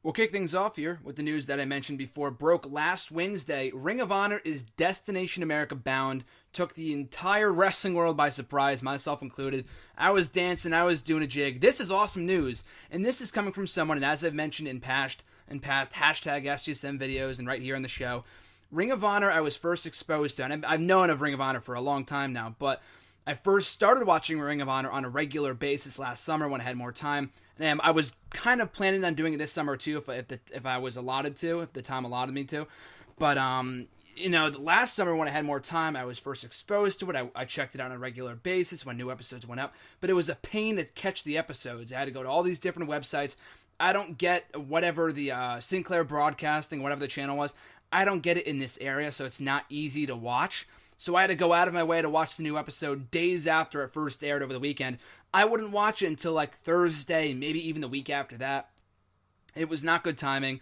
We'll kick things off here with the news that I mentioned before. Broke last Wednesday. Ring of Honor is Destination America bound. Took the entire wrestling world by surprise, myself included. I was dancing, I was doing a jig. This is awesome news, and this is coming from someone, and as I've mentioned in past hashtag SGSM videos and right here on the show, Ring of Honor I was first exposed to, and I've known of Ring of Honor for a long time now, but I first started watching Ring of Honor on a regular basis last summer when I had more time. And I was kind of planning on doing it this summer too, if I was allotted to, if the time allotted me to. But the last summer when I had more time, I was first exposed to it. I checked it out on a regular basis when new episodes went up. But it was a pain to catch the episodes. I had to go to all these different websites. I don't get whatever the Sinclair Broadcasting, whatever the channel was. I don't get it in this area, so it's not easy to watch. So I had to go out of my way to watch the new episode days after it first aired over the weekend. I wouldn't watch it until like Thursday, maybe even the week after that. It was not good timing,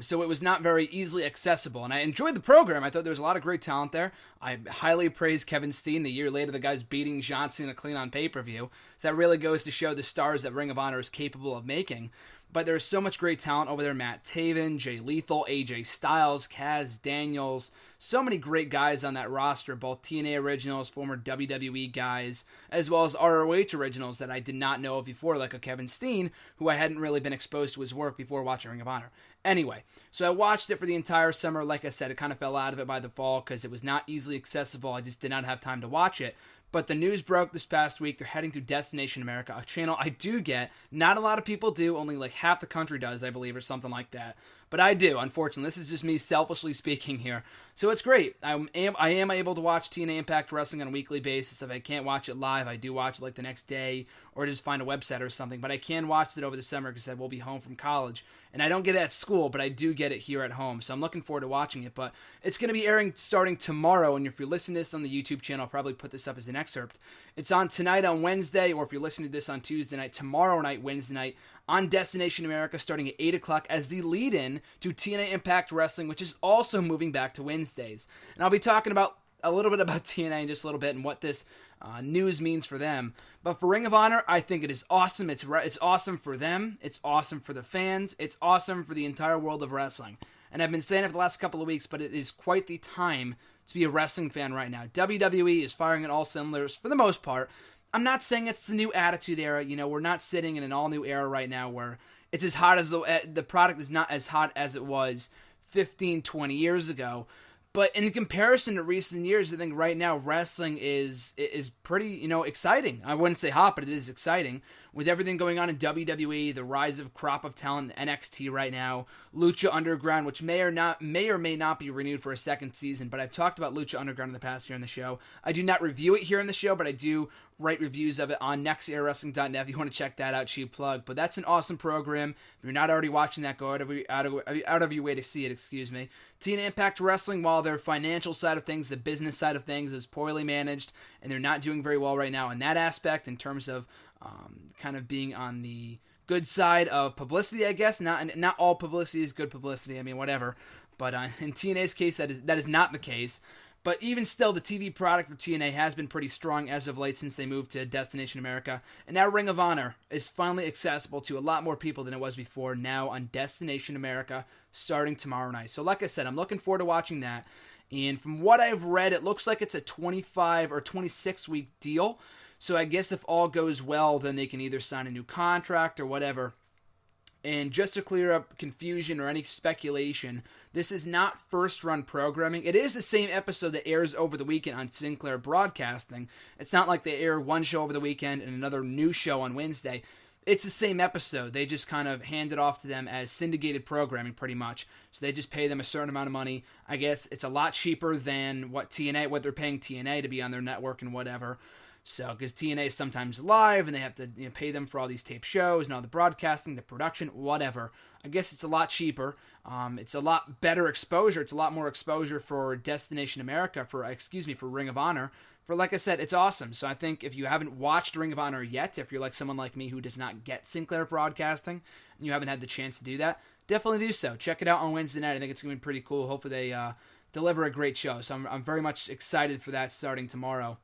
so it was not very easily accessible. And I enjoyed the program. I thought there was a lot of great talent there. I highly praised Kevin Steen. A year later, the guy's beating John Cena clean on pay-per-view. So that really goes to show the stars that Ring of Honor is capable of making. But there's so much great talent over there. Matt Taven, Jay Lethal, AJ Styles, Kaz Daniels. So many great guys on that roster, both TNA originals, former WWE guys, as well as ROH originals that I did not know of before, like a Kevin Steen, who I hadn't really been exposed to his work before watching Ring of Honor. Anyway, so I watched it for the entire summer. Like I said, it kind of fell out of it by the fall because it was not easily accessible. I just did not have time to watch it. But the news broke this past week. They're heading to Destination America, a channel I do get. Not a lot of people do. Only like half the country does, I believe, or something like that. But I do, unfortunately. This is just me selfishly speaking here. So it's great. I am able to watch TNA Impact Wrestling on a weekly basis. If I can't watch it live, I do watch it like the next day or just find a website or something. But I can watch it over the summer because I will be home from college. And I don't get it at school, but I do get it here at home. So I'm looking forward to watching it. But it's going to be airing starting tomorrow. And if you're listening to this on the YouTube channel, I'll probably put this up as an excerpt. It's on tonight on Wednesday, or if you're listening to this on Tuesday night, tomorrow night, Wednesday night, on Destination America starting at 8 o'clock as the lead-in to TNA Impact Wrestling, which is also moving back to Wednesdays. And I'll be talking about a little bit about TNA in just a little bit and what this news means for them. But for Ring of Honor, I think it is awesome. It's awesome for them. It's awesome for the fans. It's awesome for the entire world of wrestling. And I've been saying it for the last couple of weeks, but it is quite the time to be a wrestling fan right now. WWE is firing on all cylinders for the most part. I'm not saying it's the new Attitude Era. We're not sitting in an all-new era right now where it's as hot as the product is not as hot as it was 15, 20 years ago. But in comparison to recent years, I think right now wrestling is pretty, exciting. I wouldn't say hot, but it is exciting. With everything going on in WWE, the rise of crop of talent in NXT right now, Lucha Underground, which may or may not be renewed for a second season, but I've talked about Lucha Underground in the past here on the show. I do not review it here on the show, but I do write reviews of it on nextairwrestling.net if you want to check that out, cheap plug. But that's an awesome program. If you're not already watching that, go out of your way to see it, TNA Impact Wrestling, while their financial side of things, the business side of things is poorly managed, and they're not doing very well right now in that aspect in terms of kind of being on the good side of publicity, I guess. Not all publicity is good publicity. I mean, whatever. But in TNA's case, that is not the case. But even still, the TV product for TNA has been pretty strong as of late since they moved to Destination America. And now Ring of Honor is finally accessible to a lot more people than it was before, now on Destination America starting tomorrow night. So like I said, I'm looking forward to watching that. And from what I've read, it looks like it's a 25 or 26 week deal. So I guess if all goes well, then they can either sign a new contract or whatever. And just to clear up confusion or any speculation, this is not first-run programming. It is the same episode that airs over the weekend on Sinclair Broadcasting. It's not like they air one show over the weekend and another new show on Wednesday. It's the same episode. They just kind of hand it off to them as syndicated programming, pretty much. So they just pay them a certain amount of money. I guess it's a lot cheaper than what they're paying TNA to be on their network and whatever. So, because TNA is sometimes live, and they have to pay them for all these tape shows and all the broadcasting, the production, whatever. I guess it's a lot cheaper. It's a lot better exposure. It's a lot more exposure for Destination America, for Ring of Honor. For, like I said, it's awesome. So I think if you haven't watched Ring of Honor yet, if you're like someone like me who does not get Sinclair Broadcasting, and you haven't had the chance to do that, definitely do so. Check it out on Wednesday night. I think it's going to be pretty cool. Hopefully they deliver a great show. So I'm very much excited for that starting tomorrow.